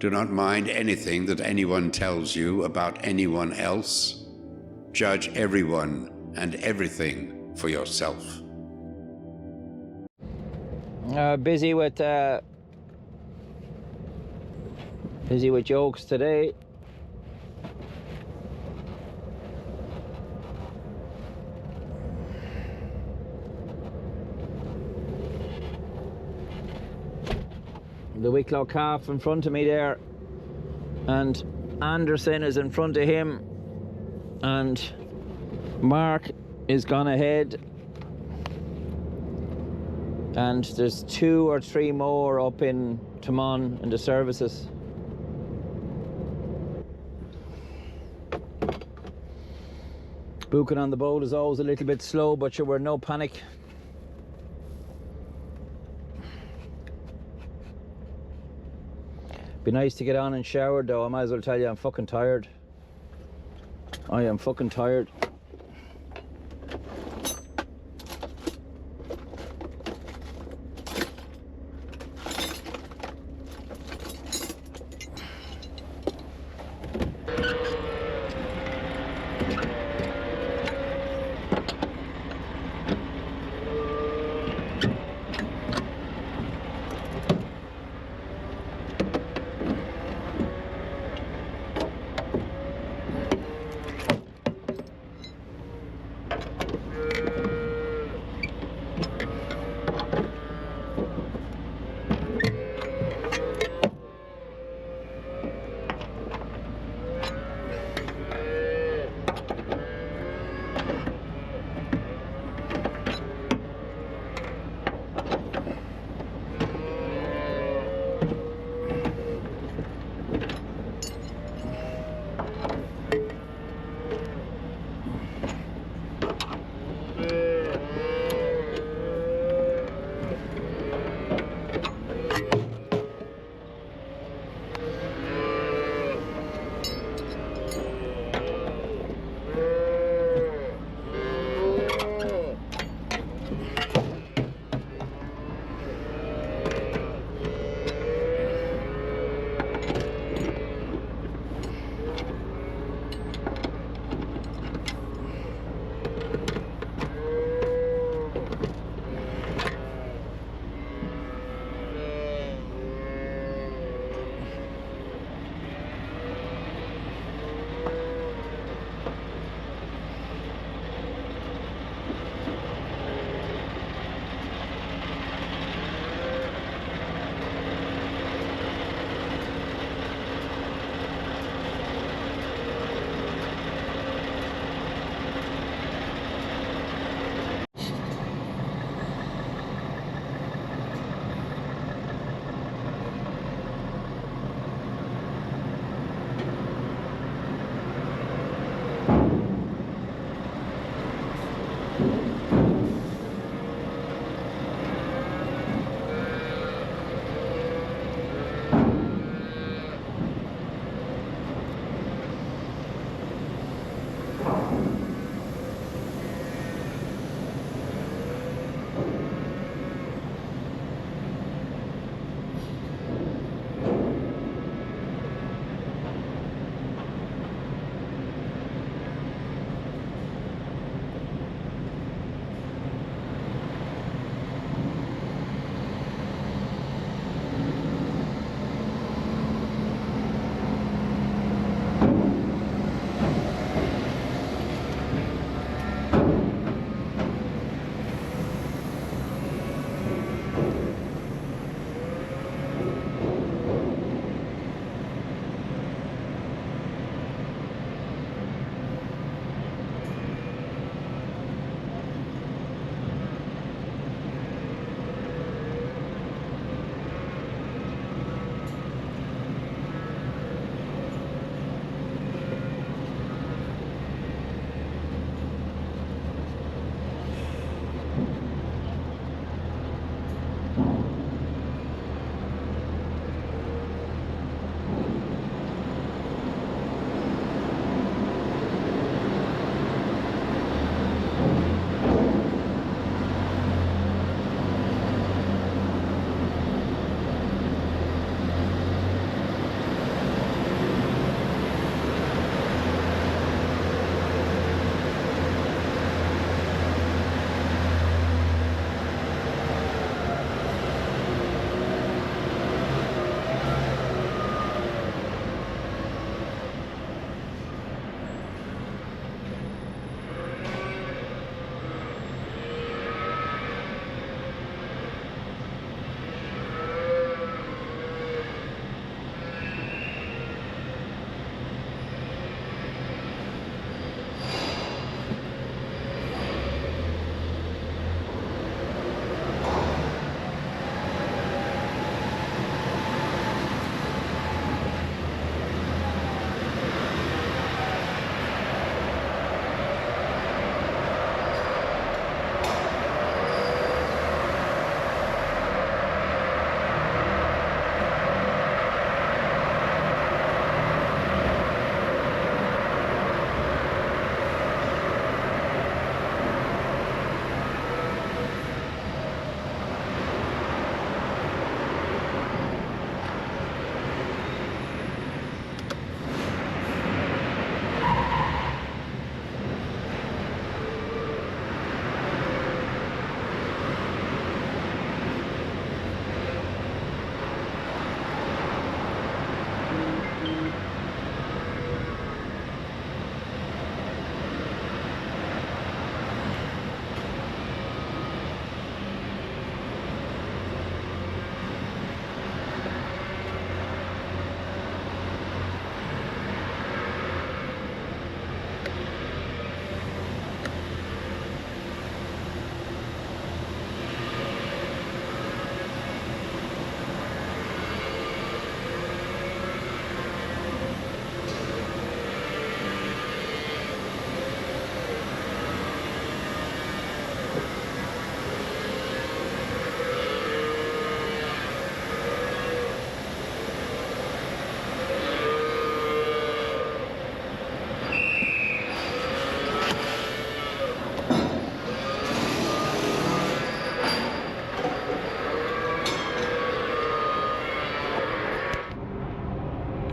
Do not mind anything that anyone tells you about anyone else. Judge everyone and everything for yourself. Busy with jokes today. The Wicklow calf in front of me there, and Anderson is in front of him, and Mark is gone ahead, and there's 2 or 3 more up in Timon in the services. Booking on the boat is always a little bit slow, but we're no panic. Be nice to get on and shower though. I might as well tell you I'm fucking tired. I am fucking tired.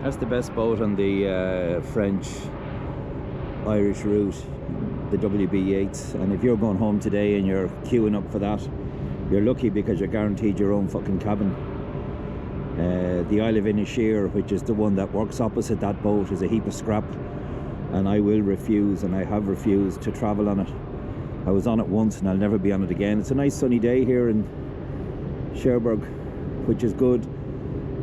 That's the best boat on the French-Irish route, the WB Yates. And if you're going home today and you're queuing up for that, you're lucky because you're guaranteed your own fucking cabin. The Isle of Inisheer, which is the one that works opposite that boat, is a heap of scrap, and I will refuse, and I have refused to travel on it. I was on it once and I'll never be on it again. It's a nice sunny day here in Cherbourg, which is good.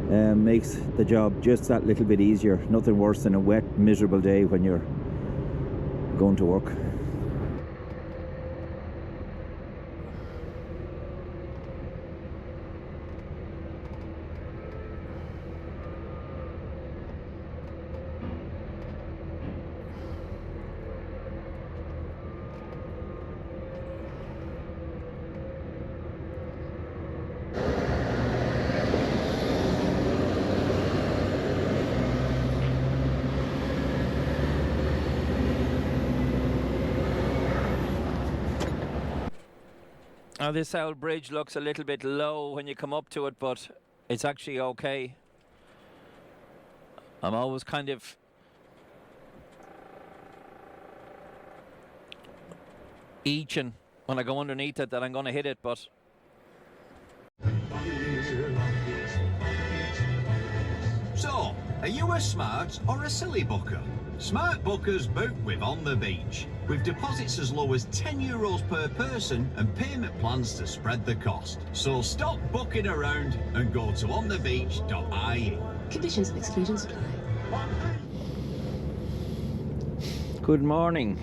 Makes the job just that little bit easier. Nothing worse than a wet, miserable day when you're going to work. Now this old bridge looks a little bit low when you come up to it, but it's actually okay. I'm always kind of eaching when I go underneath it that I'm going to hit it, but So, are you a smart or a silly booker? Smart bookers book with On The Beach, with deposits as low as €10 per person and payment plans to spread the cost. So stop booking around and go to onthebeach.ie. Conditions and exclusions apply. good morning.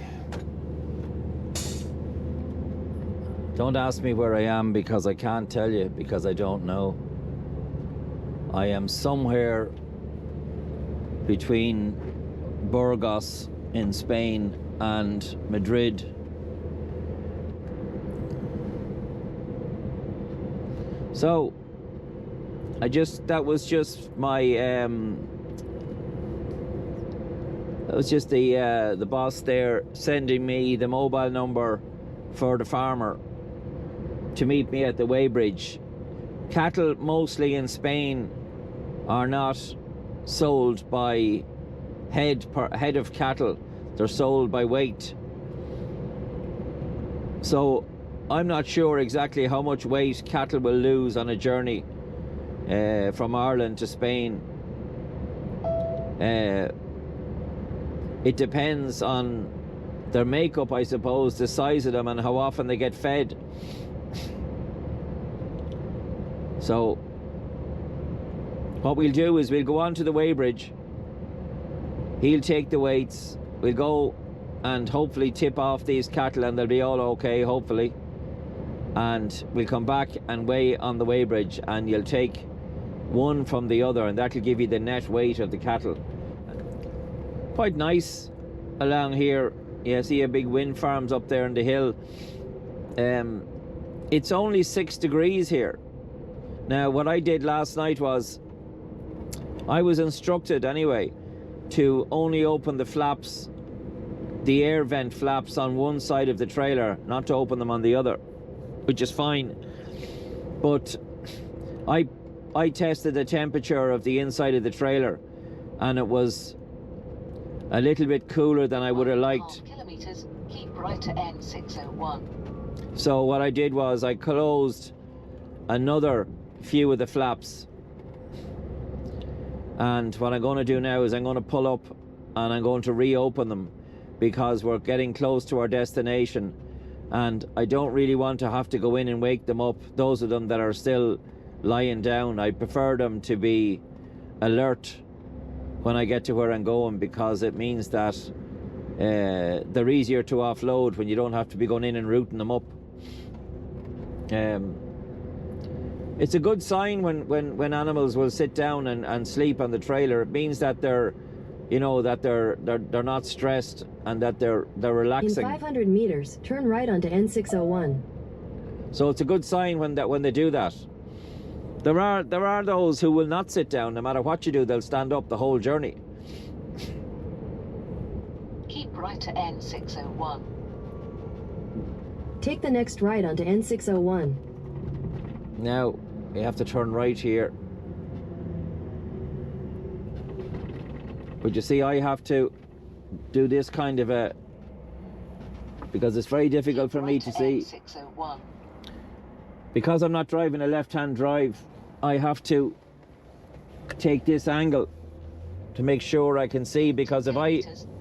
Don't ask me where I am because I can't tell you, because I don't know. I am somewhere between Burgos in Spain and Madrid. So that was just the boss there sending me the mobile number for the farmer to meet me at the weighbridge. Cattle mostly in Spain are not sold by head of cattle, they're sold by weight. So I'm not sure exactly how much weight cattle will lose on a journey from Ireland to Spain. It depends on their makeup, I suppose, the size of them and how often they get fed. So what we'll do is we'll go on to the weighbridge. He'll take the weights. We'll go and hopefully tip off these cattle and they'll be all okay, hopefully. And we'll come back and weigh on the weighbridge, and you'll take one from the other, and that'll give you the net weight of the cattle. Quite nice along here. Yeah, see a big wind farms up there on the hill. It's only 6 degrees here. Now, what I did last night was, I was instructed anyway to only open the flaps, the air vent flaps on one side of the trailer, not to open them on the other, which is fine. But I tested the temperature of the inside of the trailer, and it was a little bit cooler than I would have liked. Kilometers, keep right to N601. So what I did was I closed another few of the flaps, and what I'm going to do now is I'm going to pull up and I'm going to reopen them, because we're getting close to our destination and I don't really want to have to go in and wake them up, those of them that are still lying down. I prefer them to be alert when I get to where I'm going, because it means that they're easier to offload when you don't have to be going in and routing them up. It's a good sign when animals will sit down and sleep on the trailer. It means that they're not stressed and that they're relaxing. In 500 meters, turn right onto N601. So it's a good sign when they do that. There are those who will not sit down. No matter what you do, they'll stand up the whole journey. Keep right to N601. Take the next right onto N601. Now we have to turn right here. But you see, I have to do this kind of a, because it's very difficult for me to see. N601. Because I'm not driving a left-hand drive, I have to take this angle to make sure I can see, because if I...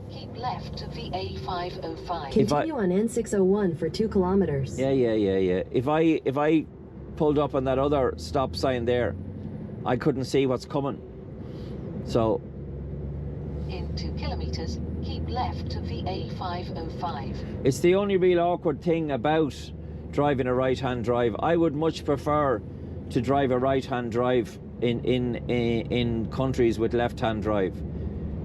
Keep left to VA505. Continue on N601 for 2 kilometers. Yeah. If I pulled up on that other stop sign there, I couldn't see what's coming. So... In 2 kilometers, keep left to VA505. It's the only real awkward thing about driving a right-hand drive. I would much prefer to drive a right-hand drive in countries with left-hand drive.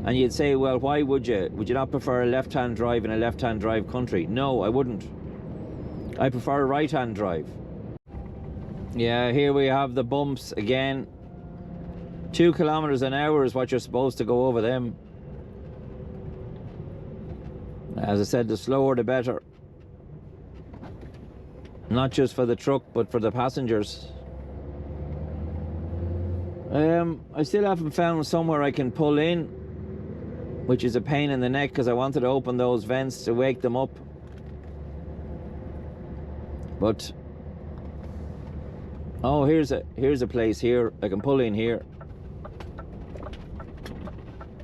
And you'd say, well, why would you? Would you not prefer a left-hand drive in a left-hand drive country? No, I wouldn't. I prefer a right-hand drive. Yeah, here we have the bumps again. 2 kilometers an hour is what you're supposed to go over them. As I said, the slower the better. Not just for the truck, but for the passengers. I still haven't found somewhere I can pull in, which is a pain in the neck, because I wanted to open those vents to wake them up. But oh, here's a place here. I can pull in here.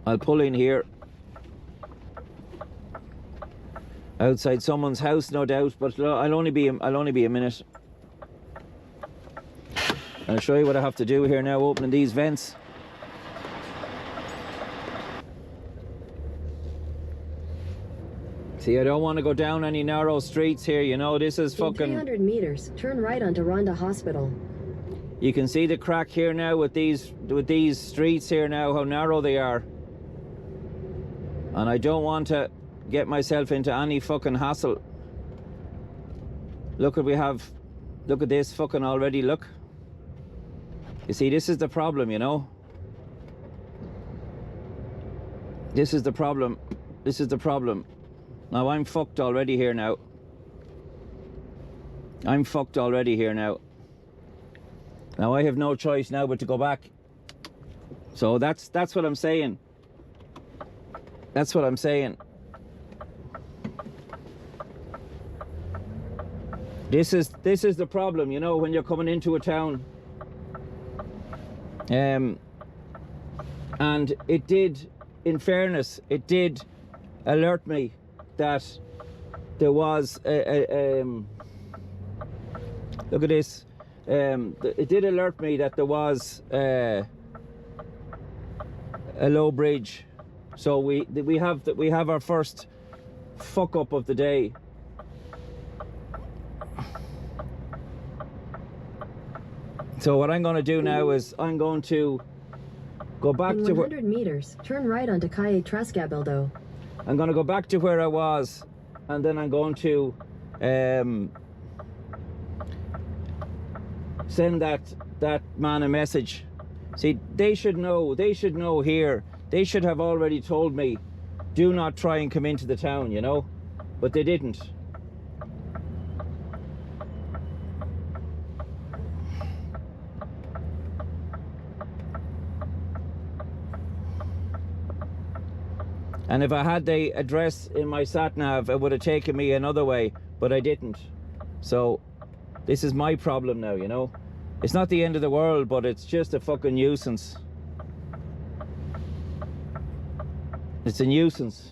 I'll pull in here. Outside someone's house, no doubt, but I'll only be a minute. I'll show you what I have to do here now, opening these vents. See, I don't want to go down any narrow streets here, you know, this is fucking... In 300 meters, turn right onto Rhonda Hospital. You can see the crack here now with these streets here now, how narrow they are. And I don't want to get myself into any fucking hassle. Look what we have. Look at this fucking already, look. You see, this is the problem, you know. This is the problem. This is the problem. Now I'm fucked already here now. I'm fucked already here now. Now I have no choice now but to go back. So that's what I'm saying. That's what I'm saying. This is the problem, you know, when you're coming into a town. And it did, in fairness, it did alert me that there was look at this. It did alert me that there was a low bridge. So we have our first fuck up of the day. So what I'm going to do now is I'm going to go back in to 100 meters, turn right onto Calle Trascabildo. I'm going to go back to where I was, and then I'm going to send that man a message. See, they should know here. They should have already told me, do not try and come into the town, you know, but they didn't. And if I had the address in my sat-nav, it would have taken me another way, but I didn't. So this is my problem now, you know. It's not the end of the world, but it's just a fucking nuisance. It's a nuisance.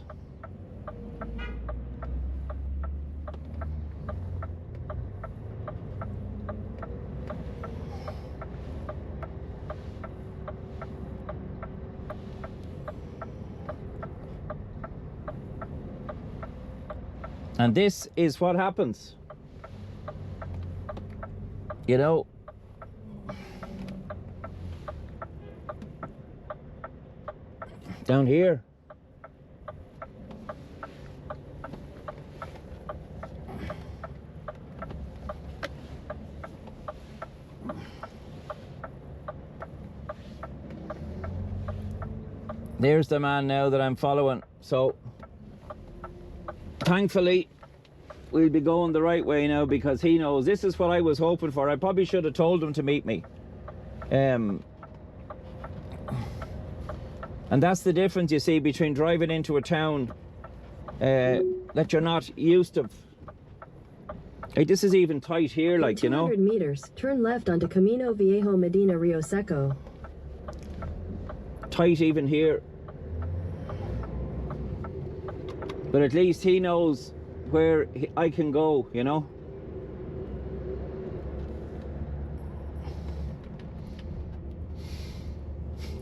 And this is what happens. You know, down here. There's the man now that I'm following. So thankfully we'll be going the right way now, because he knows. This is what I was hoping for. I probably should have told him to meet me. I And that's the difference, you see, between driving into a town that you're not used to. Hey, this is even tight here, like, you know. 200 meters, turn left onto Camino Viejo Medina Rio Seco. Tight even here. But at least he knows where I can go, you know.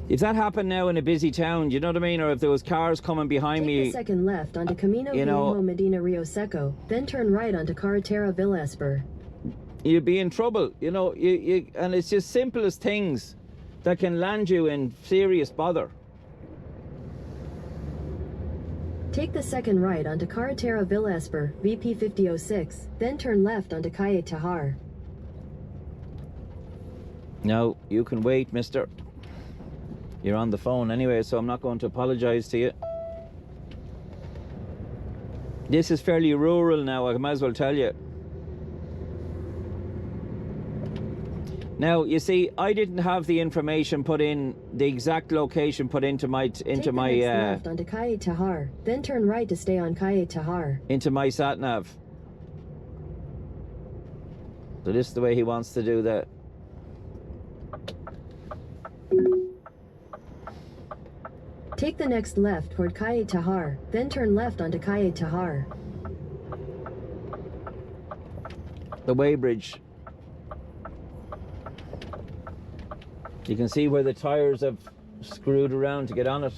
If that happened now in a busy town, you know what I mean? Or if there was cars coming behind Take me. the second left onto Camino you know, Viejo Medina Rio Seco, then turn right onto Carretera Villesper. You'd be in trouble, you know. And it's just simplest things that can land you in serious bother. Take the second right onto Carretera Villesper, VP 5006, then turn left onto Calle Tajar. No, you can wait, mister. You're on the phone anyway, so I'm not going to apologise to you. This is fairly rural now, I might as well tell you. Now, you see, I didn't have the information put in, the exact location put into my Take the next left onto Calle Tajar, then turn right to stay on Calle Tajar. into my sat nav. So this is the way he wants to do that. Take the next left toward Calle Tajar, then turn left onto Calle Tajar. The weighbridge. You can see where the tires have screwed around to get on it.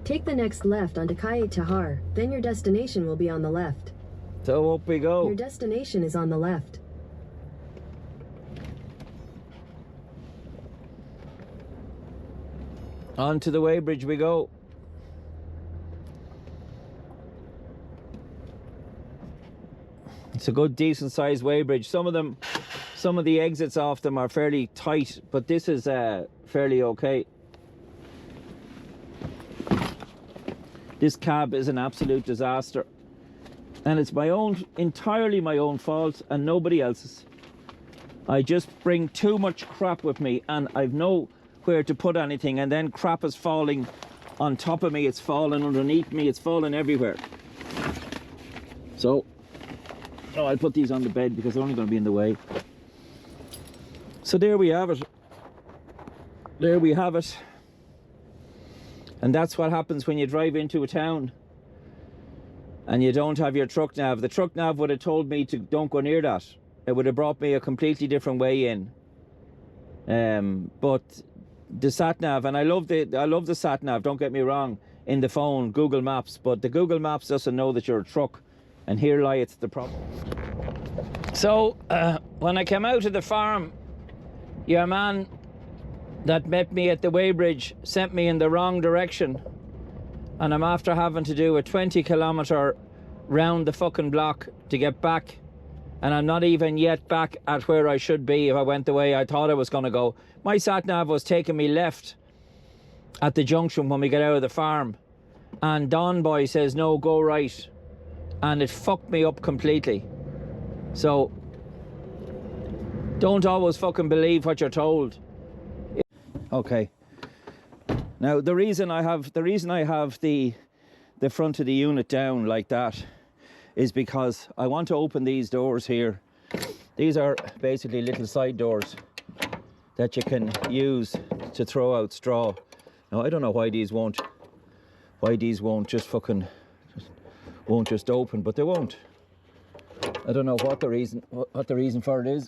Take the next left onto Calle Tajar, then your destination will be on the left. So up we go. Your destination is on the left. Onto the weighbridge we go. It's a good decent sized weighbridge. Some of the exits off them are fairly tight, but this is fairly okay. This cab is an absolute disaster. And it's entirely my own fault and nobody else's. I just bring too much crap with me and I've nowhere to put anything, and then crap is falling on top of me, it's falling underneath me, it's falling everywhere. So, I'll put these on the bed because they're only going to be in the way. So there we have it. There we have it. And that's what happens when you drive into a town and you don't have your truck nav. The truck nav would have told me to don't go near that. It would have brought me a completely different way in. But the sat nav, and I love the sat nav, don't get me wrong, in the phone, Google Maps, but the Google Maps doesn't know that you're a truck, and here lies the problem. So when I came out of the farm, your man that met me at the weighbridge sent me in the wrong direction, and I'm after having to do a 20-kilometre round the fucking block to get back, and I'm not even yet back at where I should be if I went the way I thought I was going to go. My sat-nav was taking me left at the junction when we get out of the farm, and Don Boy says no, go right, and it fucked me up completely. So don't always fucking believe what you're told. Okay, now the reason I have the front of the unit down like that is because I want to open these doors here. These are basically little side doors that you can use to throw out straw. Now I don't know why these won't just open, but they won't. I don't know what the reason for it is.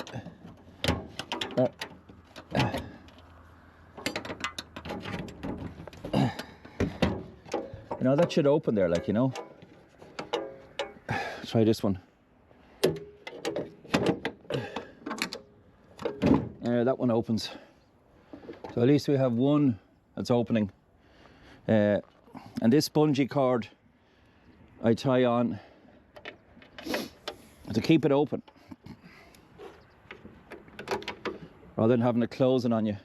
You know, that should open there, like, you know. Try this one. That one opens. So at least we have one that's opening. And this bungee cord I tie on to keep it open, rather than having it closing on you.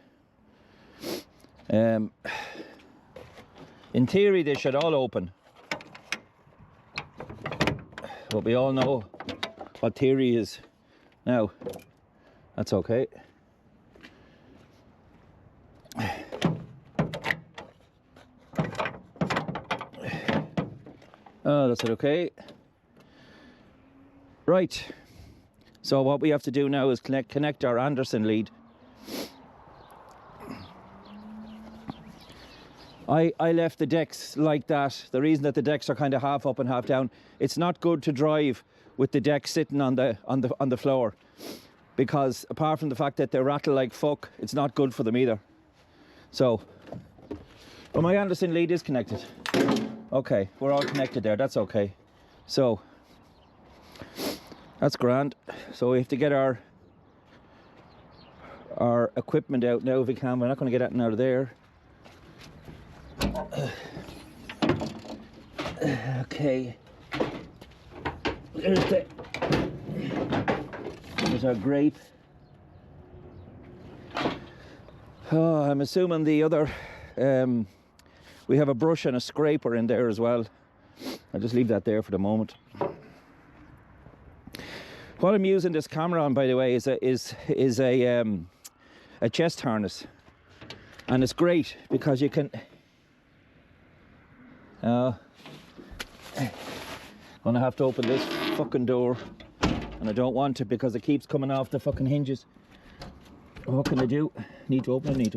In theory, they should all open. But we all know what theory is. Now, that's okay. Oh, that's it, okay. Right. So what we have to do now is connect our Anderson lead. I left the decks like that. The reason that the decks are kind of half up and half down, it's not good to drive with the deck sitting on the floor, because apart from the fact that they rattle like fuck, it's not good for them either. So, but my Anderson lead is connected. Okay, we're all connected there. That's okay. So that's grand. So we have to get our equipment out now if we can. We're not going to get that out of there. Okay. There's our grape. Oh, I'm assuming the other we have a brush and a scraper in there as well. I'll just leave that there for the moment. What I'm using this camera on, by the way, is a chest harness, and it's great because you can. Gonna have to open this fucking door, and I don't want to because it keeps coming off the fucking hinges. What can I do? Need to open it.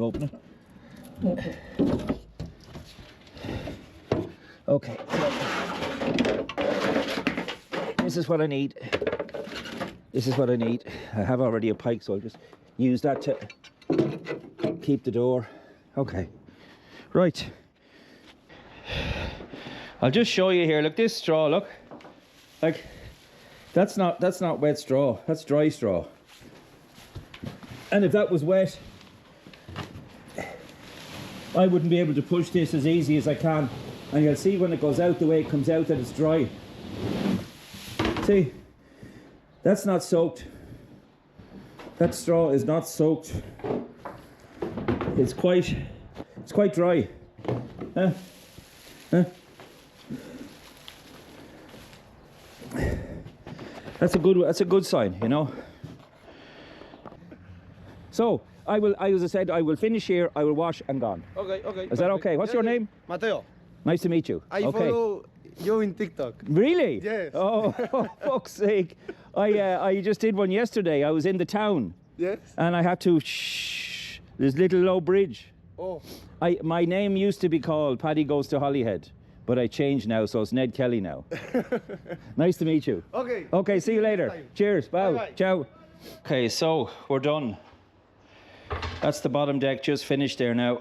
Okay. This is what I need. I have already a pike, so I'll just use that to keep the door. Okay. Right. I'll just show you here. Look, this straw, look. Like, that's not wet straw. That's dry straw. And if that was wet, I wouldn't be able to push this as easy as I can. And you'll see when it goes out the way it comes out that it's dry. See, that's not soaked. That straw is not soaked. It's quite dry. Huh? That's a good sign, you know. So as I said, I will finish here. I will wash and gone. Okay. Is that okay? What's your name? Mateo. Nice to meet you. I follow you in TikTok. Really? Yes. Oh, for fuck's sake! I just did one yesterday. I was in the town. Yes. And I had to this little low bridge. Oh. My name used to be called Paddy Goes to Holyhead, but I changed now, so it's Ned Kelly now. Nice to meet you. Okay. Okay, see you later. Cheers. Bye. Bye-bye. Ciao. Okay, so we're done. That's the bottom deck just finished there now.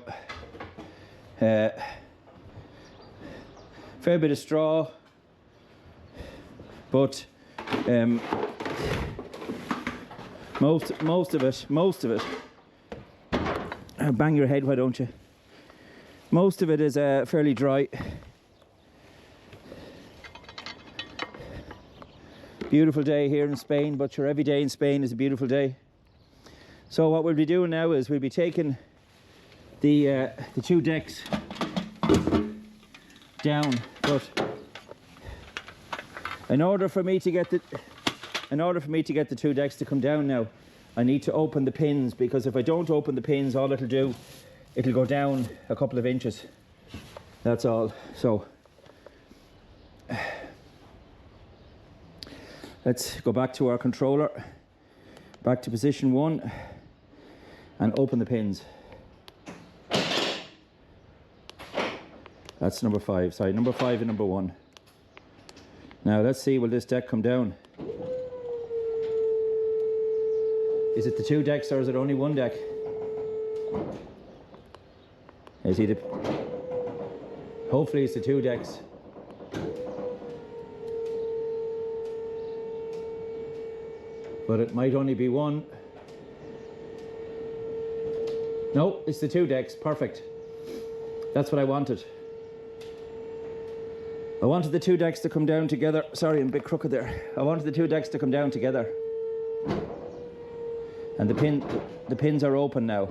Fair bit of straw, but most of it. Bang your head, why don't you? Most of it is fairly dry. Beautiful day here in Spain, but sure, every day in Spain is a beautiful day. So what we'll be doing now is we'll be taking the two decks down, but in order for me to get the two decks to come down now, I need to open the pins, because if I don't open the pins, all it'll do, it'll go down a couple of inches. That's all. So let's go back to our controller, back to position 1, and open the pins. That's number 5. Sorry, number 5 and number 1. Now let's see, will this deck come down? Is it the two decks or is it only one deck? Is he hopefully it's the two decks. But it might only be one. No, it's the two decks. Perfect. That's what I wanted. I wanted the two decks to come down together. Sorry, I'm a bit crooked there. I wanted the two decks to come down together. And the pins are open now.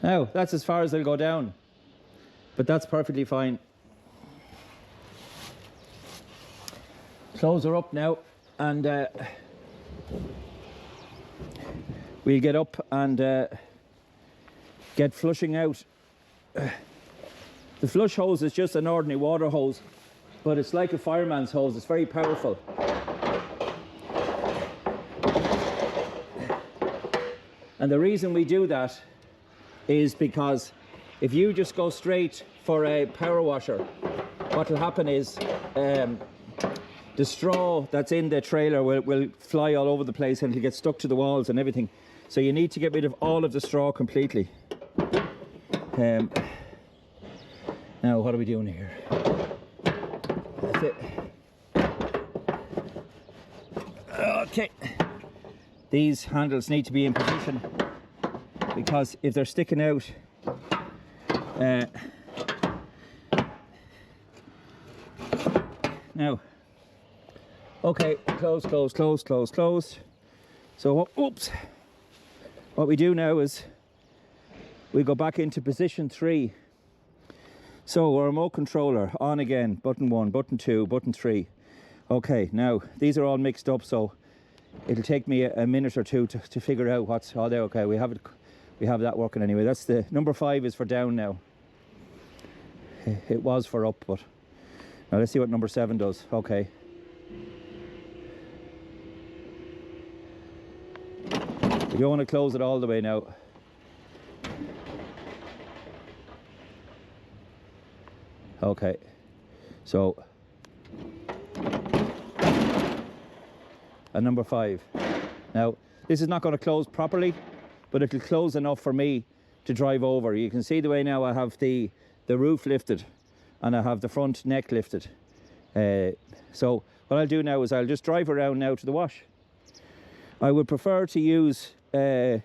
Now, that's as far as they'll go down, but that's perfectly fine. Close her up now, and we'll get up and get flushing out. The flush hose is just an ordinary water hose, but it's like a fireman's hose. It's very powerful. And the reason we do that is because if you just go straight for a power washer, what will happen is the straw that's in the trailer will fly all over the place and it'll get stuck to the walls and everything. So you need to get rid of all of the straw completely. Now, what are we doing here? That's it. Okay. These handles need to be in position because if they're sticking out, now, okay, close, close, close, close, close. So, oops. What we do now is we go back into position 3. So our remote controller on again, button 1, button 2, button 3. Okay, now these are all mixed up, so it'll take me a minute or two to figure out what's all there. Okay, we have that working anyway. That's the number 5 is for down now. It was for up, but now let's see what number 7 does. Okay. You don't want to close it all the way now. Okay, so and number 5. Now this is not going to close properly, but it'll close enough for me to drive over. You can see the way now I have the roof lifted and I have the front neck lifted. So what I'll do now is I'll just drive around now to the wash. I would prefer to use the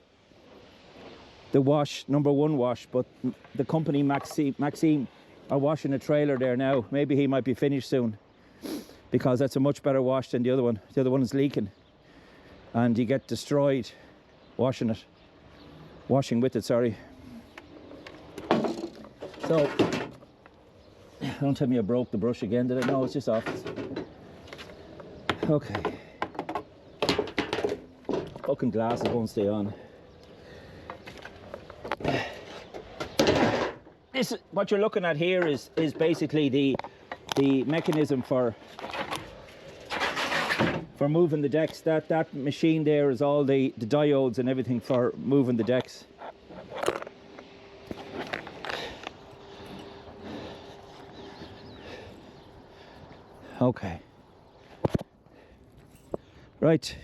wash, number 1 wash, but the company Maxime are washing a trailer there now. Maybe he might be finished soon because that's a much better wash than the other one. The other one is leaking and you get destroyed washing with it, sorry. So, don't tell me I broke the brush again, did I? No, it's just off. Okay. Fucking glasses won't stay on. This, what you're looking at here is basically the mechanism for moving the decks. That machine there is all the diodes and everything for moving the decks. Okay. Right.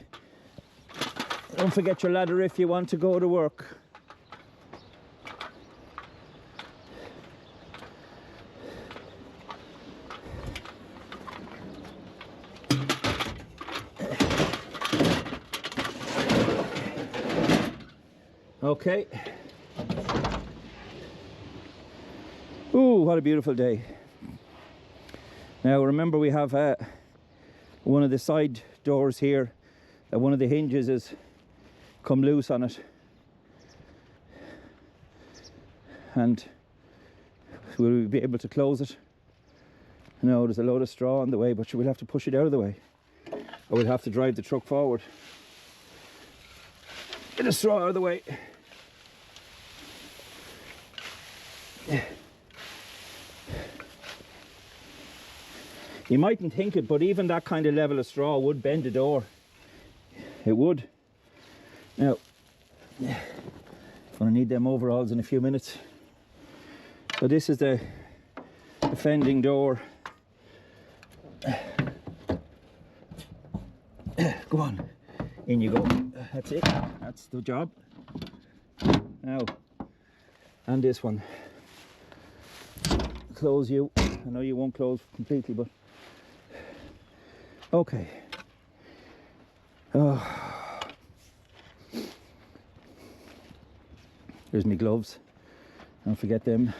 Don't forget your ladder if you want to go to work. Okay. Ooh, what a beautiful day. Now remember we have one of the side doors here, one of the hinges has come loose on it. And will we be able to close it? No, there's a load of straw on the way, but we'll have to push it out of the way. Or we'll have to drive the truck forward. Get the straw out of the way. You mightn't think it, but even that kind of level of straw would bend the door. It would. Now, gonna need them overalls in a few minutes. So this is the fending door. Go on, in you go. That's it. That's the job. Now, and this one. Close you. I know you won't close completely, but okay. Oh. Here's my gloves. Don't forget them.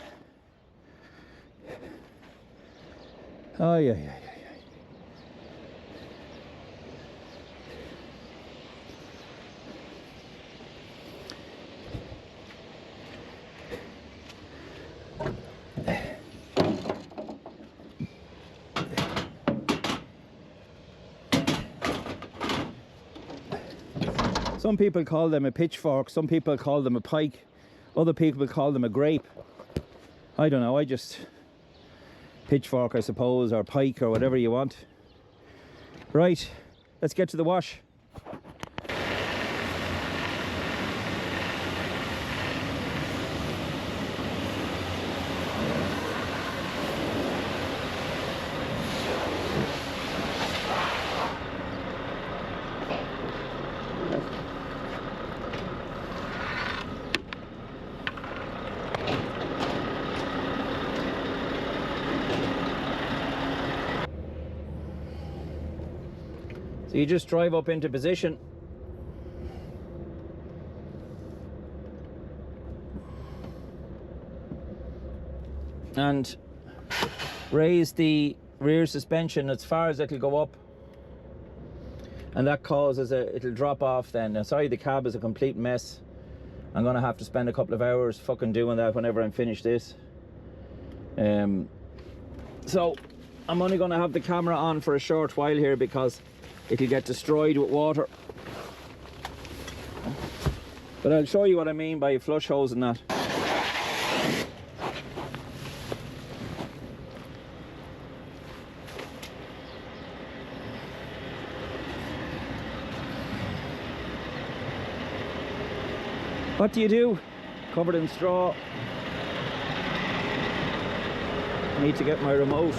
Oh yeah. some people call them a pitchfork, some people call them a pike, other people call them a grape. I don't know, I just... pitchfork, I suppose, or pike, or whatever you want. Right, let's get to the wash. So you just drive up into position. And raise the rear suspension as far as it'll go up. And that causes it'll drop off then. Now, sorry, the cab is a complete mess. I'm gonna have to spend a couple of hours fucking doing that whenever I'm finished this. So I'm only gonna have the camera on for a short while here because it'll get destroyed with water. But I'll show you what I mean by flush hose and that. What do you do? Covered in straw. Need to get my remote.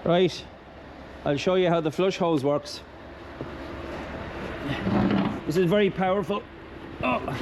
Right, I'll show you how the flush hose works. This is very powerful. Oh.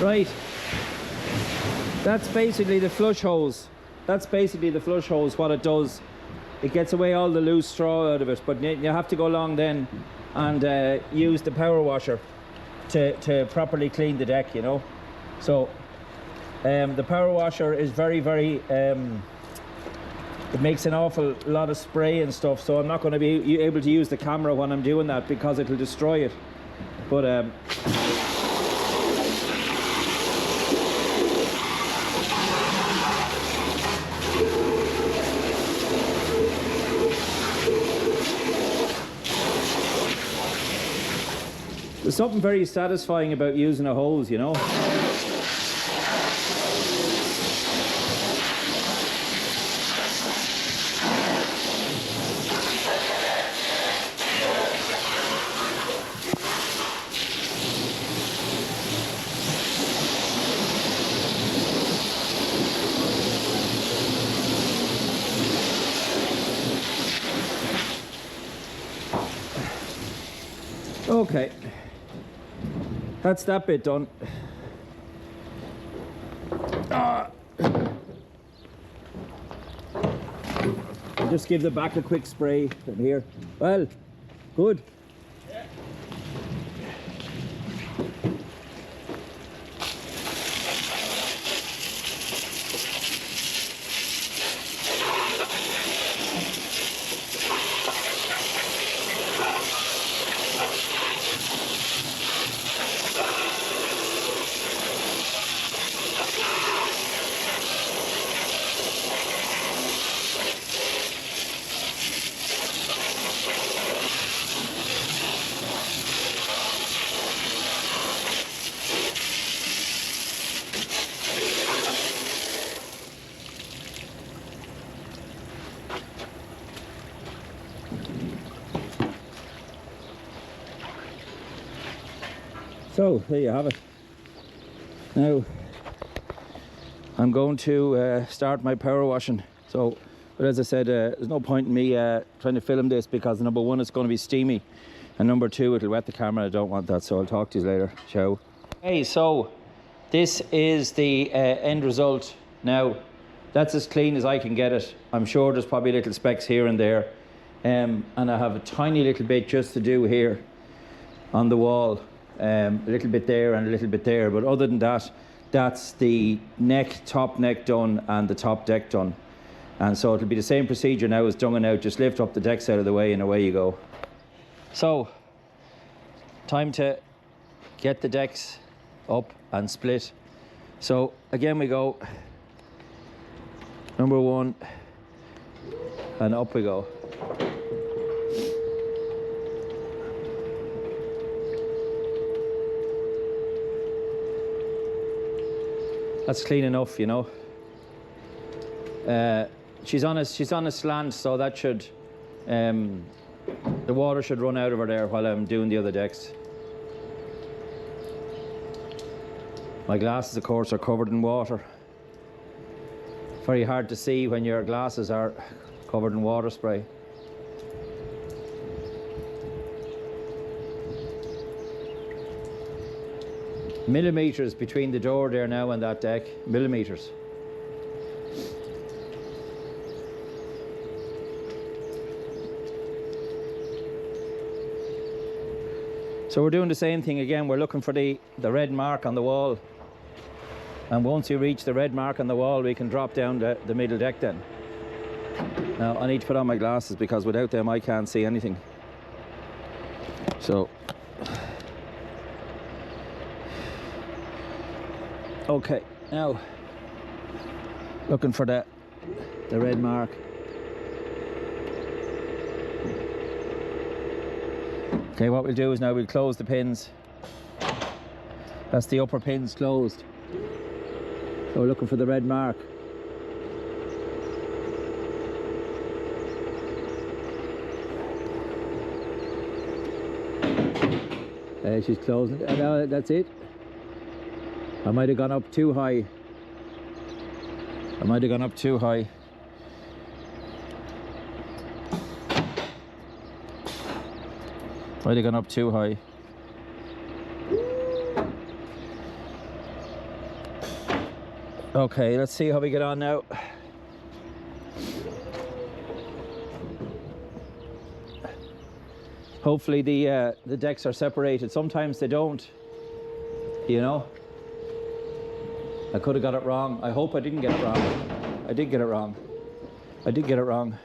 Right. That's basically the flush hose. That's basically the flush hose, what it does. It gets away all the loose straw out of it, but you have to go along then and use the power washer to properly clean the deck, you know. So the power washer is very, very, it makes an awful lot of spray and stuff, so I'm not going to be able to use the camera when I'm doing that because it'll destroy it. But there's something very satisfying about using a hose, you know. Okay, that's that bit done. I'll just give the back a quick spray from here. Well, good. So there you have it. Now I'm going to start my power washing. So, but as I said, there's no point in me trying to film this because number one, it's going to be steamy, and number two, it'll wet the camera. I don't want that, so I'll talk to you later. Ciao. Hey, so this is the end result. Now that's as clean as I can get it. I'm sure there's probably little specks here and there, and I have a tiny little bit just to do here on the wall. A little bit there and a little bit there, but other than that, that's the top neck done and the top deck done. And so it'll be the same procedure now as dunging out. Just lift up the decks out of the way and away you go. So time to get the decks up and split. So again we go, number one, and up we go. That's clean enough, you know. She's on a slant, so that should, the water should run out of her there while I'm doing the other decks. My glasses, of course, are covered in water. Very hard to see when your glasses are covered in water spray. Millimeters between the door there now and that deck, millimeters. So we're doing the same thing again. We're looking for the red mark on the wall, and once you reach the red mark on the wall, we can drop down the middle deck then. Now I need to put on my glasses because without them I can't see anything. So okay, now looking for the red mark. Okay, what we'll do is now we'll close the pins. That's the upper pins closed. So we're looking for the red mark. She's closing. That's it. I might have gone up too high. Might have gone up too high. Okay, let's see how we get on now. Hopefully the decks are separated. Sometimes they don't, you know. I could have got it wrong. I hope I didn't get it wrong. I did get it wrong. I did get it wrong.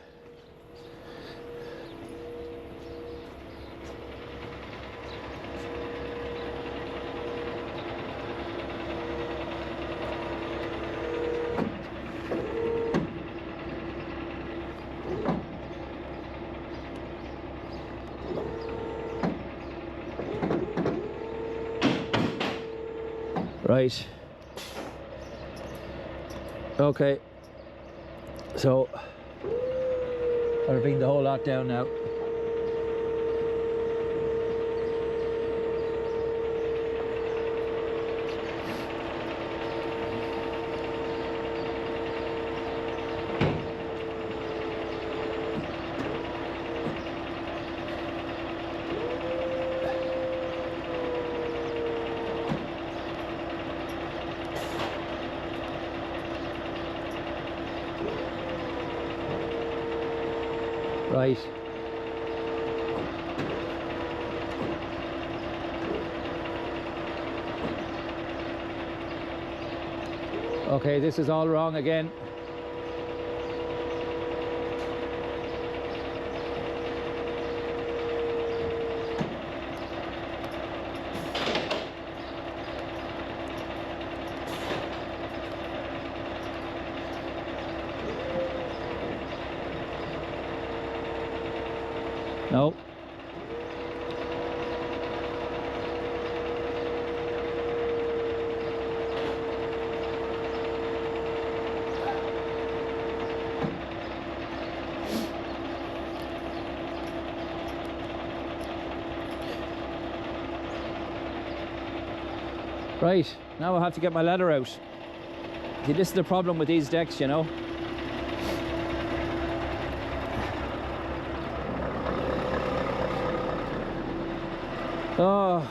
Right. Okay. So I'll bring the whole lot down now. Right. Okay, this is all wrong again. No. Right, now I have to get my ladder out. See, this is the problem with these decks, you know. Oh.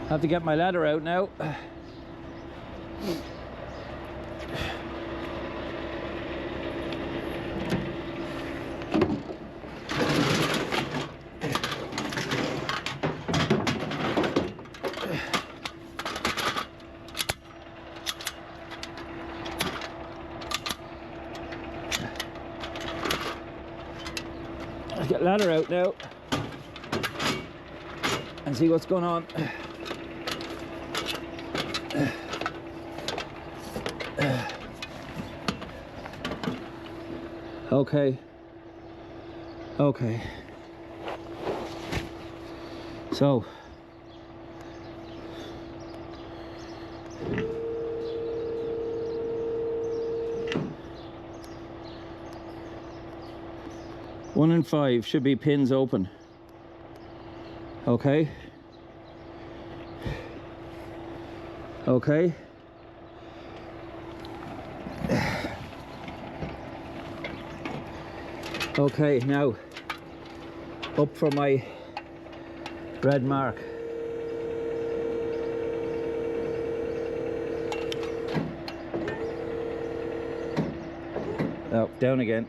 Have to get my ladder out now. Get ladder out now and see what's going on. Okay. Okay. So one and 5 should be pins open. Okay. Okay. Okay, now up for my red mark. Oh, down again.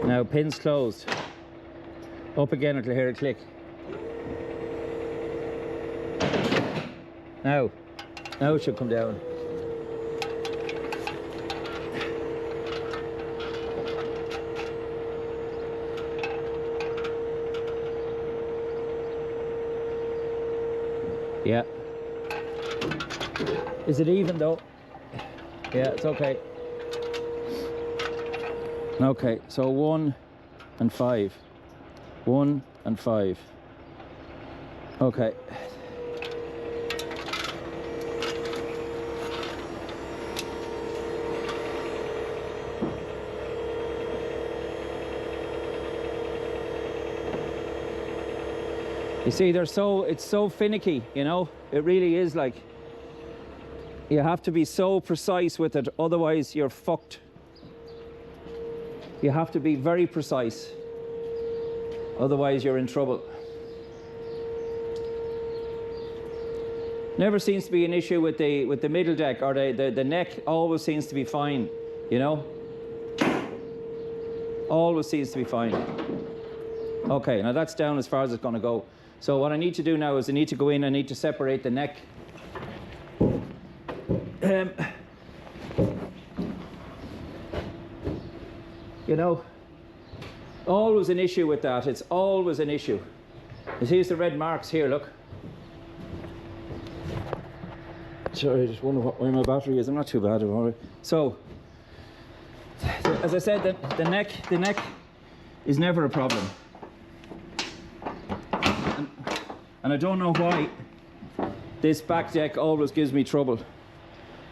Now pins closed. Up again until I hear a click. Now it should come down. Yeah. Is it even though? Yeah, it's okay. Okay, so 1 and 5. 1 and 5. Okay. You see, it's so finicky, you know? It really is, like, you have to be so precise with it, otherwise you're fucked. You have to be very precise, otherwise you're in trouble. Never seems to be an issue with the middle deck, or the neck always seems to be fine, you know? Always seems to be fine. Okay, now that's down as far as it's going to go. So what I need to do now is I need to go in, I need to separate the neck. You know, always an issue with that. It's always an issue. You see the red marks here, look. Sorry, I just wonder where my battery is. I'm not too bad about it. So, as I said, the neck is never a problem. And I don't know why this back deck always gives me trouble.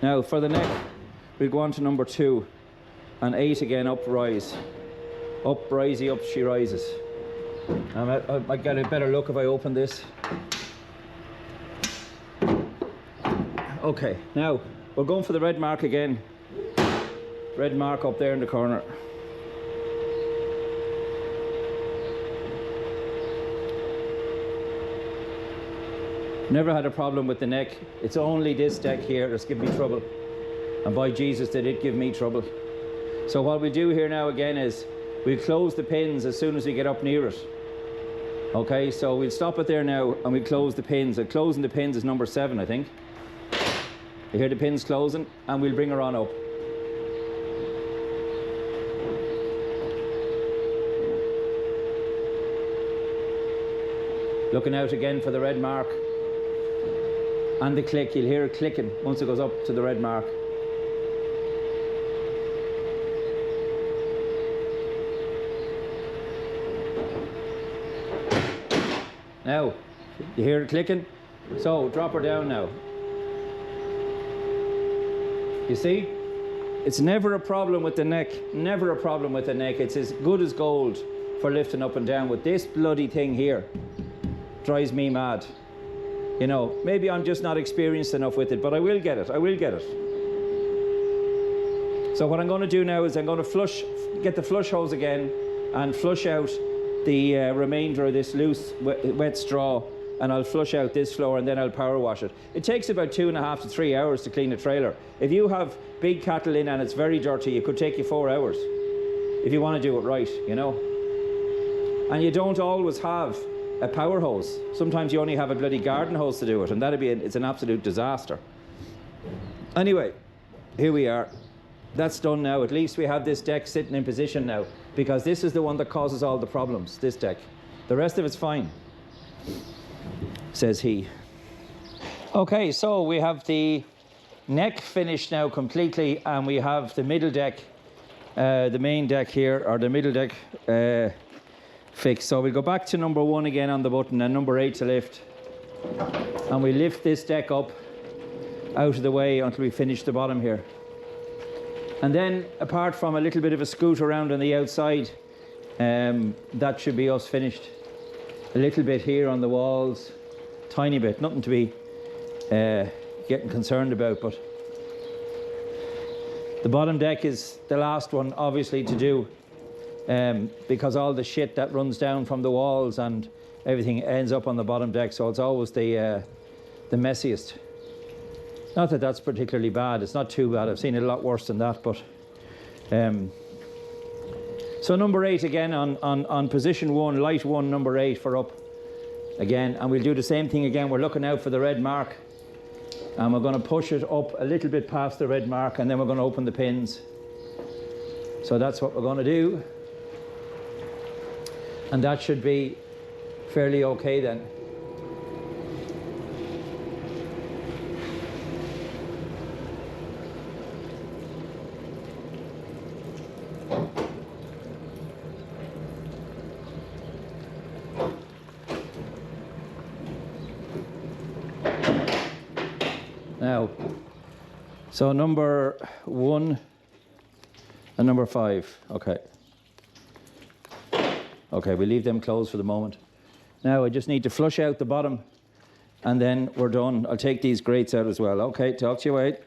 Now, for the neck, we'll go on to number 2. And 8 again, up, rise. Up, risey, up she rises. I might get a better look if I open this. Okay, now we're going for the red mark again. Red mark up there in the corner. Never had a problem with the neck. It's only this deck here that's given me trouble. And by Jesus, did it give me trouble. So what we do here now again is we'll close the pins as soon as we get up near it. Okay, so we'll stop it there now and we'll close the pins. And closing the pins is number 7, I think. You hear the pins closing, and we'll bring her on up. Looking out again for the red mark. And the click, you'll hear it clicking once it goes up to the red mark. Now, you hear it clicking? So, drop her down now. You see? It's never a problem with the neck. Never a problem with the neck. It's as good as gold for lifting up and down. With this bloody thing here, drives me mad. You know, maybe I'm just not experienced enough with it, but I will get it. I will get it. So what I'm going to do now is I'm going to get the flush hose again and flush out the remainder of this loose wet straw, and I'll flush out this floor and then I'll power wash it. It takes about 2.5 to 3 hours to clean a trailer. If you have big cattle in and it's very dirty, it could take you 4 hours if you want to do it right, you know. And you don't always have a power hose. Sometimes you only have a bloody garden hose to do it, and it's an absolute disaster. Anyway, here we are. That's done now. At least we have this deck sitting in position now, because this is the one that causes all the problems, this deck. The rest of it's fine, says he. Okay, so we have the neck finished now completely, and we have the middle deck, the main deck here, or the middle deck fixed. So we'll go back to number 1 again on the button, and number 8 to lift. And we lift this deck up out of the way until we finish the bottom here. And then, apart from a little bit of a scoot around on the outside, that should be us finished. A little bit here on the walls, tiny bit, nothing to be getting concerned about, but the bottom deck is the last one, obviously, to do, because all the shit that runs down from the walls and everything ends up on the bottom deck, so it's always the messiest. Not that that's particularly bad, it's not too bad, I've seen it a lot worse than that, but so number 8 again on position 1, light 1, number 8 for up again, and we'll do the same thing again. We're looking out for the red mark, and we're going to push it up a little bit past the red mark, and then we're going to open the pins. So that's what we're going to do, and that should be fairly okay then. Now, so number 1 and number 5, okay. Okay, we leave them closed for the moment. Now I just need to flush out the bottom, and then we're done. I'll take these grates out as well. Okay, talk to you, Wade.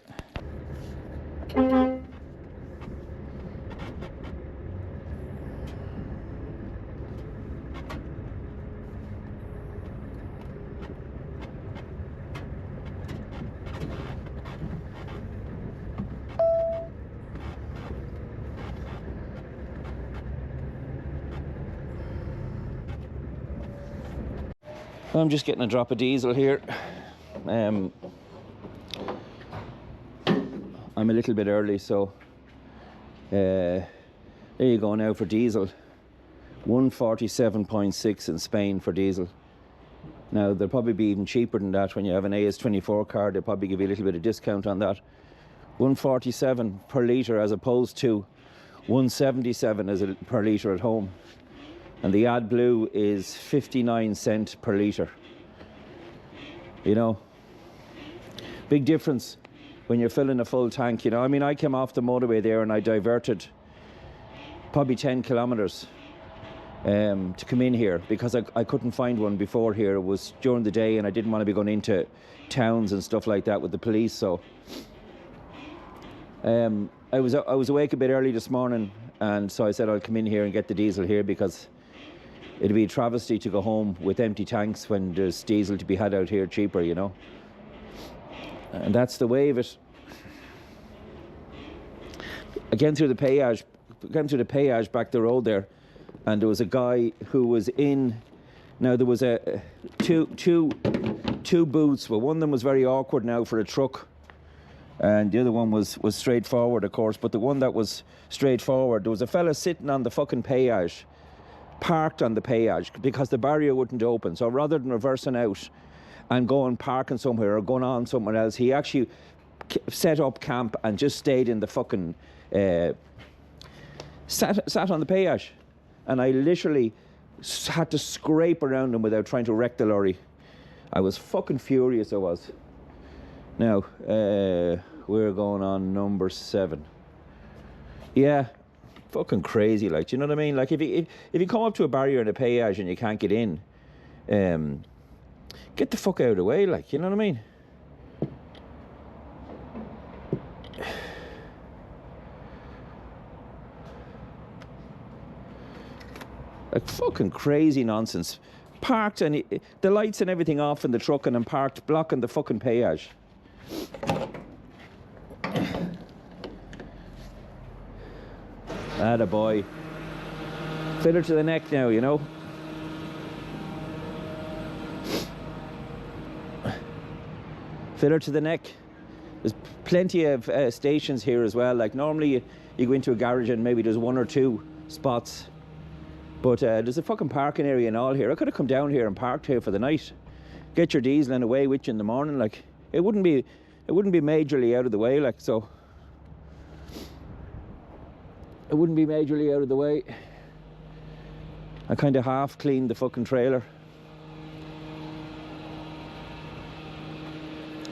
I'm just getting a drop of diesel here. I'm a little bit early, so there you go now for diesel. 147.6 in Spain for diesel. Now they'll probably be even cheaper than that when you have an AS24 card. They'll probably give you a little bit of discount on that. 147 per litre as opposed to 177 per litre at home. And the AdBlue is 59 cents per litre. You know, big difference when you're filling a full tank, you know. I mean, I came off the motorway there and I diverted probably 10 kilometres to come in here because I couldn't find one before here. It was during the day and I didn't want to be going into towns and stuff like that with the police, so I was awake a bit early this morning, and so I said I'll come in here and get the diesel here because it'd be a travesty to go home with empty tanks when there's diesel to be had out here cheaper, you know. And that's the way of it. Again through the péage back the road there, and there was a guy who was in. Now there was two booths. Well, one of them was very awkward now for a truck, and the other one was straightforward, of course. But the one that was straightforward, there was a fella sitting on the fucking péage, parked on the péage because the barrier wouldn't open. So rather than reversing out and going parking somewhere or going on somewhere else, he actually set up camp and just stayed in the fucking sat on the péage, and I literally had to scrape around him without trying to wreck the lorry. I was fucking furious, I was. Now we're going on number 7. Yeah, fucking crazy, like, do you know what I mean? Like, if you come up to a barrier in a péage and you can't get in, get the fuck out of the way, like, you know what I mean? Like, fucking crazy nonsense. Parked and the lights and everything off in the truck, and then parked blocking the fucking péage. Atta boy. Fill her to the neck now, you know. Fill her to the neck. There's plenty of stations here as well. Like, normally you go into a garage and maybe there's 1 or 2 spots, but there's a fucking parking area and all here. I could have come down here and parked here for the night, get your diesel and away with you in the morning. Like, it wouldn't be majorly out of the way, like, so it wouldn't be majorly out of the way. I kind of half cleaned the fucking trailer,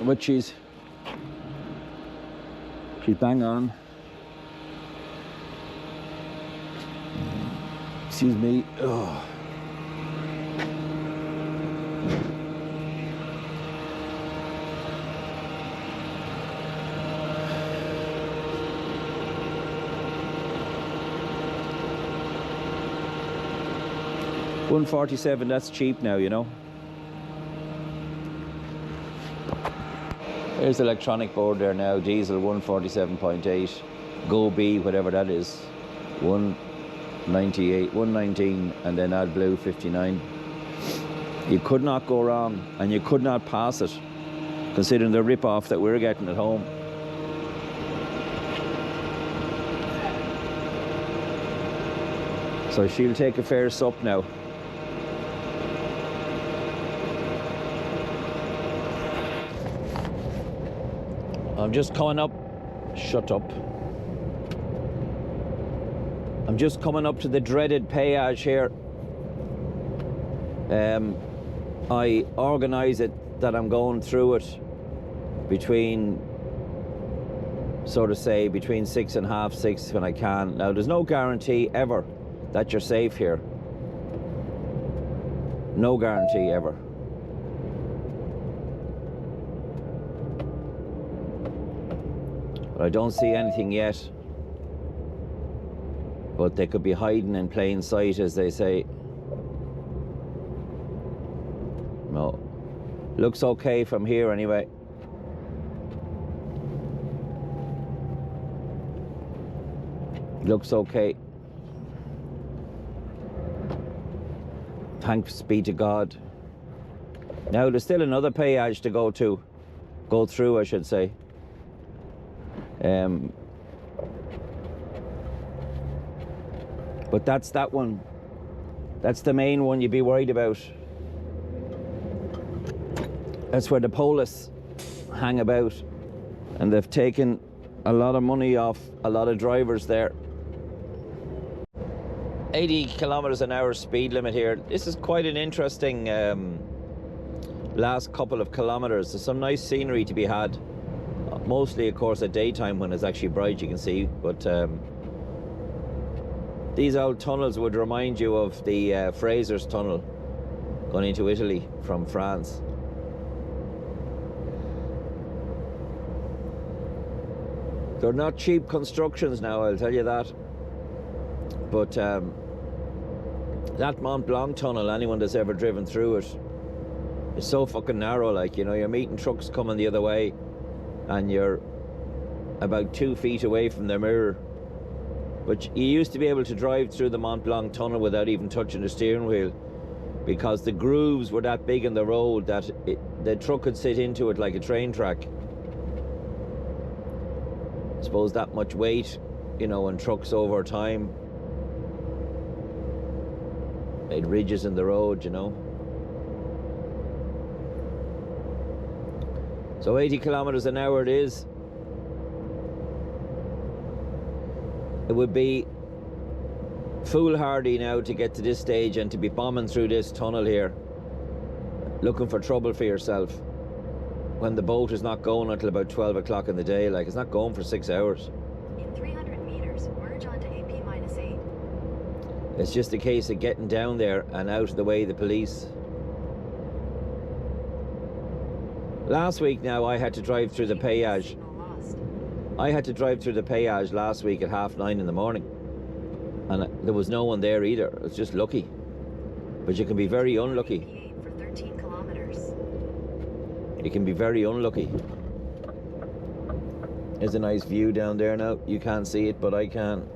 but she's bang on. Excuse me. Oh. $147, that's cheap now, you know. There's the electronic board there now. Diesel 147.8, Go B, whatever that is, 198, 119, and then AdBlue 59. You could not go wrong, and you could not pass it, considering the rip-off that we're getting at home. So she'll take a fair sup now. I'm just coming up. Shut up. I'm just coming up to the dreaded péage here. I organise it that I'm going through it between, so to say, between 6 and half 6 when I can. Now, there's no guarantee ever that you're safe here. No guarantee ever. But I don't see anything yet. But they could be hiding in plain sight, as they say. No. Looks okay from here anyway. Looks okay. Thanks be to God. Now there's still another peage to go through, I should say. But that's that one. That's the main one you'd be worried about. That's where the police hang about, and they've taken a lot of money off a lot of drivers there. 80 kilometers an hour speed limit here. This is quite an interesting last couple of kilometers. There's some nice scenery to be had. Mostly, of course, at daytime when it's actually bright, you can see. But these old tunnels would remind you of the Fraser's tunnel going into Italy from France. They're not cheap constructions now, I'll tell you that. But that Mont Blanc tunnel, anyone that's ever driven through it, is so fucking narrow. Like, you know, you're meeting trucks coming the other way and you're about 2 feet away from their mirror. But you used to be able to drive through the Mont Blanc tunnel without even touching the steering wheel, because the grooves were that big in the road that the truck could sit into it like a train track. I suppose that much weight, you know, on trucks over time made ridges in the road, you know. So 80 kilometers an hour it is. It would be foolhardy now to get to this stage and to be bombing through this tunnel here, looking for trouble for yourself, when the boat is not going until about 12 o'clock in the day. Like, it's not going for 6 hours. In 300 meters, merge onto AP-8. It's just a case of getting down there and out of the way of the police. Last week now I had to drive through the peage. I had to drive through the peage last week at 9:30 in the morning, and there was no one there either. It's just lucky, but you can be very unlucky. For 13 kilometers. You can be very unlucky. There's a nice view down there now. You can't see it, but I can.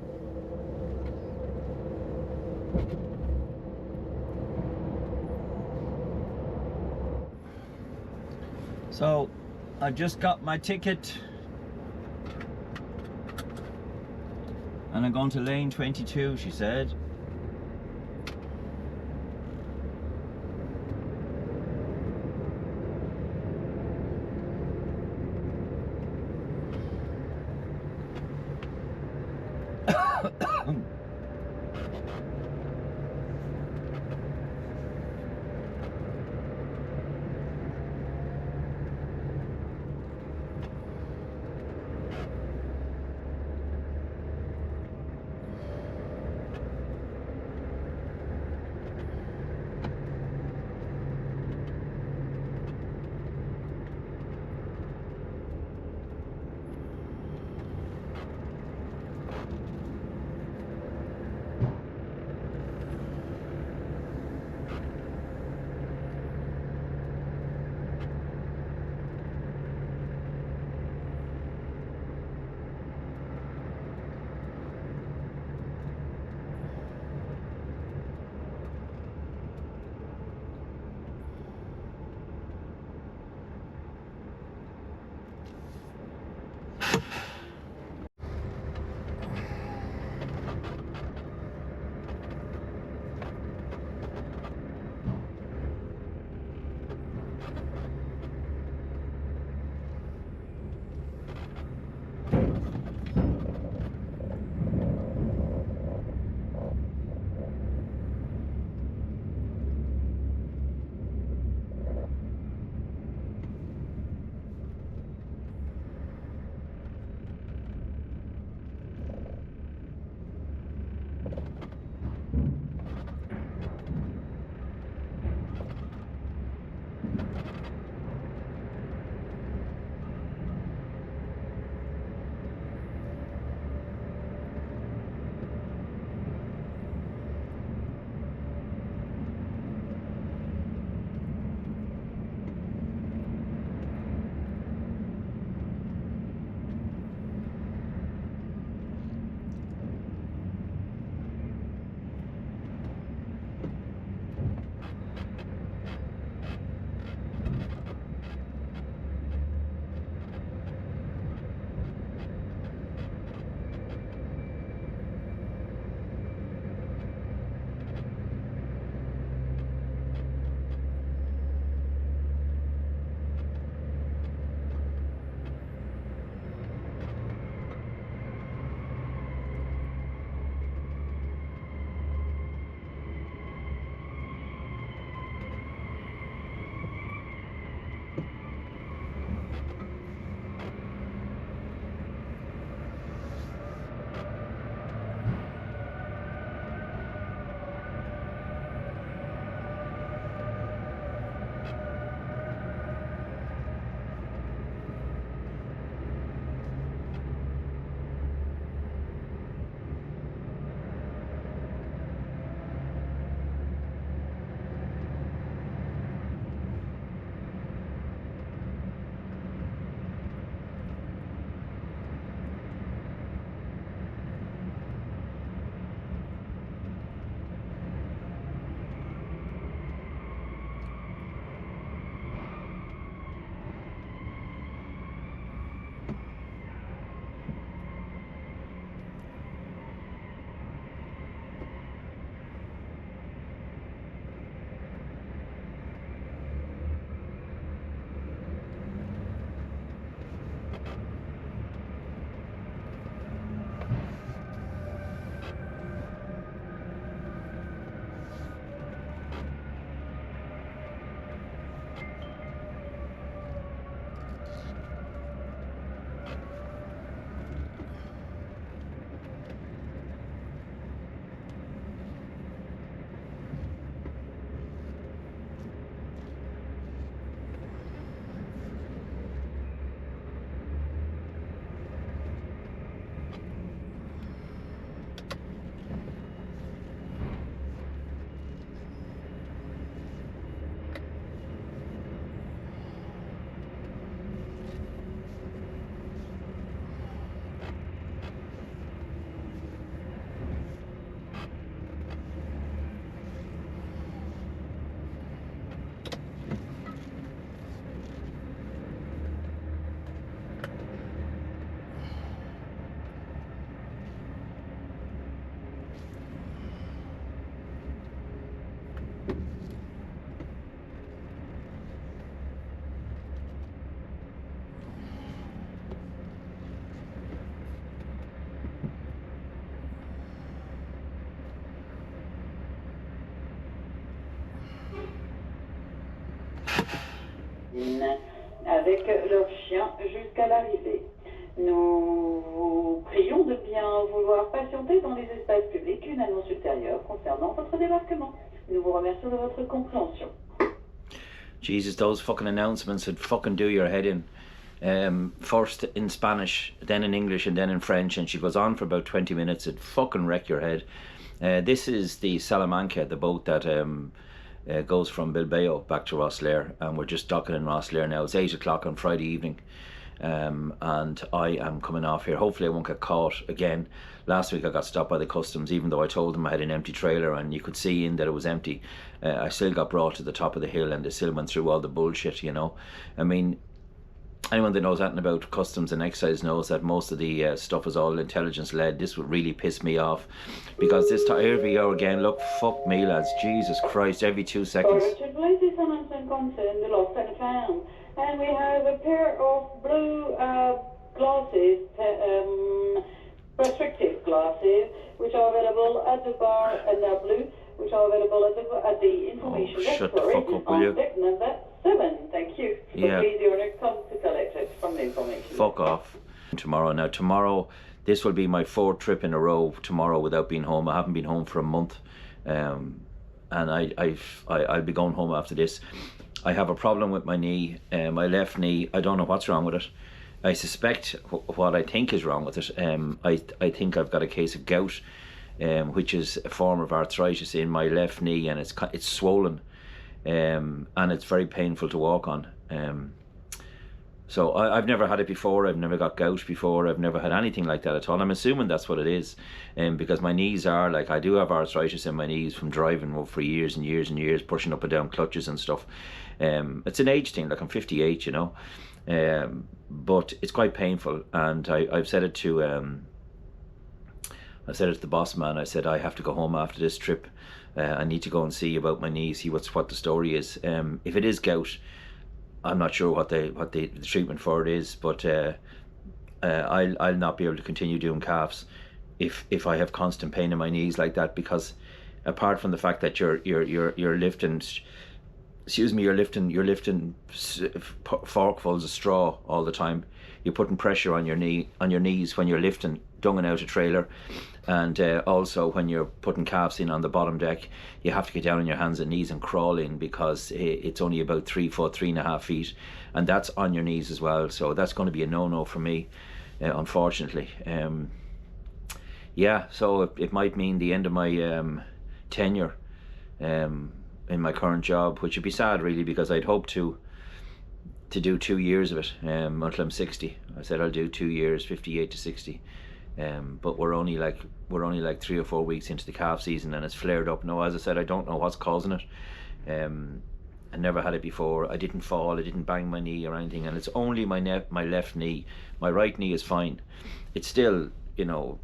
So I just got my ticket and I'm going to lane 22, she said. limousine avec leurs chiens jusqu'à l'arrivée. Nous vous prions de bien vouloir patienter dans les espaces publics une annonce ultérieure concernant votre débarquement. Nous vous remercions de votre compréhension. Jesus, those fucking announcements would fucking do your head in. First in Spanish, then in English, and then in French, and she goes on for about 20 minutes. It'd fucking wreck your head. This is the Salamanca, the boat that goes from Bilbao back to Rosslare, and we're just docking in Rosslare now. It's 8 o'clock on Friday evening, and I am coming off here. Hopefully I won't get caught again. Last week I got stopped by the customs, even though I told them I had an empty trailer and you could see in that it was empty. I still got brought to the top of the hill and they still went through all the bullshit, you know. I mean, anyone that knows anything about customs and excise knows that most of the stuff is all intelligence led. This would really piss me off, because this time, here we go again. Look, fuck me lads, Jesus Christ, every 2 seconds. And we have a pair of blue glasses, restrictive glasses, which are available at the bar, and they're blue, which are available at the information shut the fuck up, will you? on deck number 7. Thank you. So Yeah. please, the owner come to collect it from the information. Fuck off. Tomorrow. Now tomorrow, this will be my 4th trip in a row tomorrow without being home. I haven't been home for a month, and I'll be going home after this. I have a problem with my knee, my left knee. I don't know what's wrong with it. I suspect what I think is wrong with it. I think I've got a case of gout, which is a form of arthritis in my left knee, and it's swollen, and it's very painful to walk on. So I've never had it before. I've never got gout before. I've never had anything like that at all. I'm assuming that's what it is, because my knees are like, I do have arthritis in my knees from driving for years and years and years, pushing up and down clutches and stuff. It's an age thing. Like, I'm 58, you know, but it's quite painful. And I've said it to the boss man. I said I have to go home after this trip. I need to go and see about my knees, see what the story is. If it is gout, I'm not sure what the treatment for it is, but I'll not be able to continue doing calves if I have constant pain in my knees like that, because apart from the fact that you're lifting, you're lifting forkfuls of straw all the time. You're putting pressure on your knees when you're lifting, dunging out a trailer, and also when you're putting calves in on the bottom deck, you have to get down on your hands and knees and crawl in, because it's only about 3 foot, 3.5 feet, and that's on your knees as well. So that's going to be a no-no for me, unfortunately. Yeah, so it might mean the end of my tenure in my current job, which would be sad really, because I'd hoped to do 2 years of it until I'm 60. I said I'll do 2 years, 58 to 60. But we're only like 3 or 4 weeks into the calf season, and it's flared up now. As I said, I don't know what's causing it. I never had it before. I didn't fall, I didn't bang my knee or anything, and it's only my left knee. My right knee is fine. It's still, you know,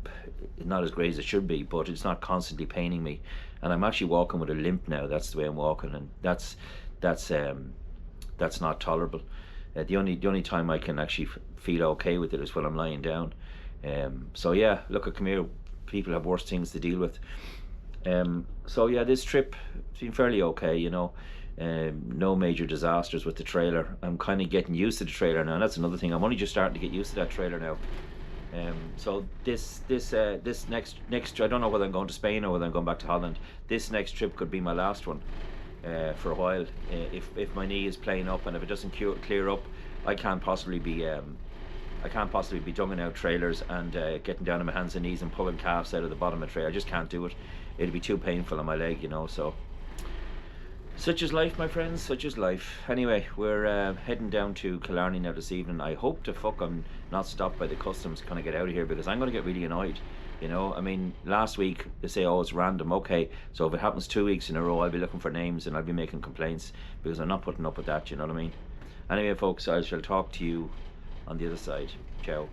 not as great as it should be, but it's not constantly paining me. And I'm actually walking with a limp now. That's the way I'm walking, and that's not tolerable. The only time I can actually feel okay with it is when I'm lying down. So yeah, look, come here, people have worse things to deal with. So yeah, this trip has been fairly okay, you know. No major disasters with the trailer. I'm kind of getting used to the trailer now, and that's another thing. I'm only just starting to get used to that trailer now. So this next I don't know whether I'm going to Spain or whether I'm going back to Holland. This next trip could be my last one for a while. If my knee is playing up, and if it doesn't clear up, I can't possibly be dunging out trailers and getting down on my hands and knees and pulling calves out of the bottom of the trailer. I just can't do it. It'll be too painful on my leg, you know. So such is life, my friends, such is life. Anyway, we're heading down to Killarney now this evening. I hope to fuck I'm not stopped by the customs kind of get out of here, because I'm going to get really annoyed, you know. I mean, last week they say, oh, it's random. Okay, so if it happens 2 weeks in a row, I'll be looking for names and I'll be making complaints, because I'm not putting up with that, you know what I mean. Anyway, folks, I shall talk to you on the other side. Ciao.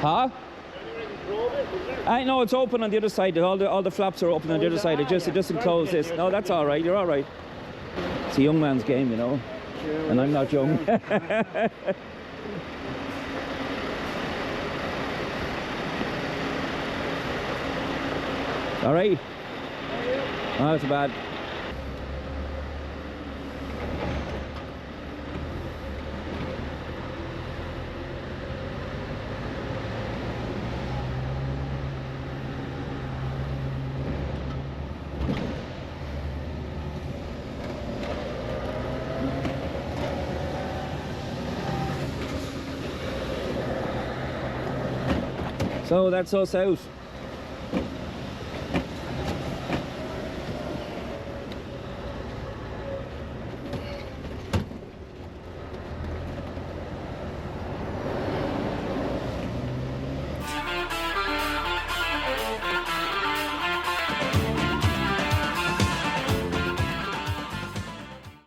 Huh? I know it's open on the other side. All the flaps are open on the other side. It doesn't close this. No, that's all right. You're all right. It's a young man's game, you know, and I'm not young. All right. Oh, that's bad. So that's us out.